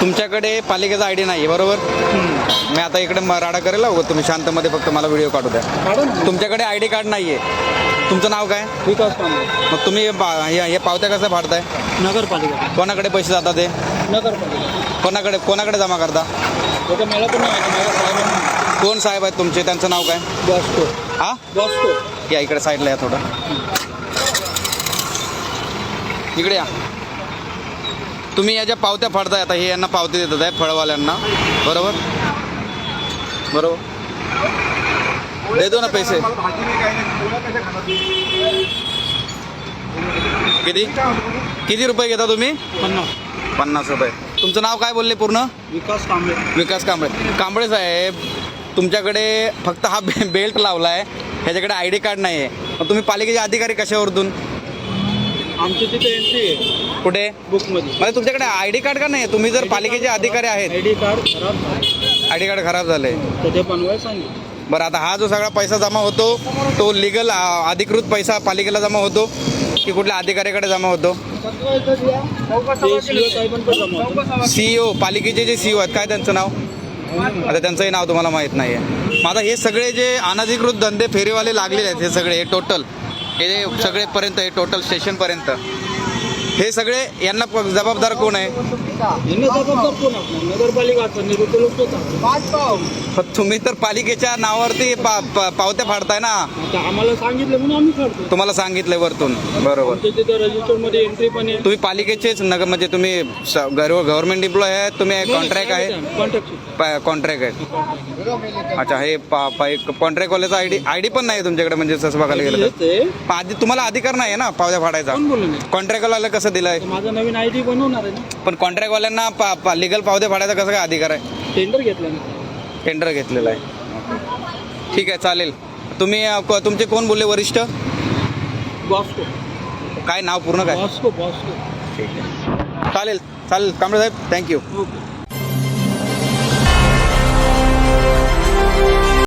तुमच्याकडे पालिकेचा आयडी नाही आहे बरोबर? मी आता इकडे राडा करेल हो, तुम्ही शांतमध्ये फक्त मला व्हिडिओ काढू द्या. तुमच्याकडे आयडी कार्ड नाही आहे. तुमचं नाव काय? विकास कांबळे. मग तुम्ही हे पावत्या कसं फाडताय? नगरपालिका. कोणाकडे पैसे जातात ते? नगरपालिका. कोणाकडे जमा करता? मला पण नाही माहिती. माझ्या साहेबांना. कोण साहेब आहेत तुमचे? त्यांचं नाव काय? बॉस्को. हा बॉस्को. या इकडे साईडला या थोडं. इकडे या. तुम्ही या ज्या पावत्या फाडताय आता हे यांना पावती देतात आहे फळवाल्यांना बरोबर? बरोबर देतो ना पैसे. किती रुपये घेता तुम्ही? 50 रुपये. तुमचं नाव काय बोलले पूर्ण? विकास कांबळे. विकास कांबळे. कांबळे साहेब तुमच्याकडे फक्त हा बेल्ट लावला आहे, ह्याच्याकडे आय डी कार्ड नाही आहे. मग तुम्ही पालिकेचे अधिकारी कशावरतून? आमची तिथे एंट्री आहे. कुठे? बुकमध्ये. म्हणजे तुमच्याकडे आय डी कार्ड का नाही? तुम्ही जर पालिकेचे अधिकारी आहेत. आय डी कार्ड खराब झालं. आय डी कार्ड खराब झाले तर ते बनवायला सांगितलं. बरं. आता हा जो सगळा पैसा जमा होतो तो लिगल अधिकृत पैसा पालिकेला जमा होतो की कुठल्या अधिकाऱ्याकडे जमा होतो? CEO पालिकेचे जे CEO आहेत काय त्यांचं नाव? आता त्यांचंही नाव तुम्हाला माहीत नाही आहे. आता हे सगळे जे अनधिकृत धंदे फेरीवाले लागलेले आहेत हे सगळे टोटल हे सगळेपर्यंत हे टोटल स्टेशनपर्यंत हे सगळे यांना जबाबदार कोण आहे? जबाबदार कोण? नगरपालिका. तुम्ही तर पालिकेच्या नावावरती पावत्या फाडताय ना. आम्हाला सांगितलं म्हणून आम्ही काढतो. तुम्हाला सांगितलंय वरतून बरोबर. तिथे रजिस्टरमध्ये एंट्री पण आहे. तुम्ही पालिकेचेच नगर म्हणजे तुम्ही गव्हर्नमेंट एम्प्लॉय आहेत? तुम्ही कॉन्ट्रॅक्ट आहे? कॉन्ट्रॅक्ट आहे. अच्छा. हे कॉन्ट्रॅक्टवाल्याचा आयडी पण नाही तुमच्याकडे म्हणजे तसं बघायला गेलं तर आधी तुम्हाला अधिकार नाही आहे ना पावत्या फाडायचा. कॉन्ट्रॅक्टवाल्याला कसं दिलाय? माझा नवीन आयडी बनवणार आहे ना. पण कॉन्ट्रॅक्टवाल्यांना लिगल पावत्या फाडायचा कसं काय अधिकार आहे? टेंडर घेतलं ना. टेंडर घेतलेलं आहे. ठीक आहे चालेल. तुम्ही तुमचे कोण बोलले वरिष्ठ? बॉस्को. काय नाव पूर्ण काय? बॉस्को. ठीक आहे चालेल कांबळे साहेब थँक्यू. ओके.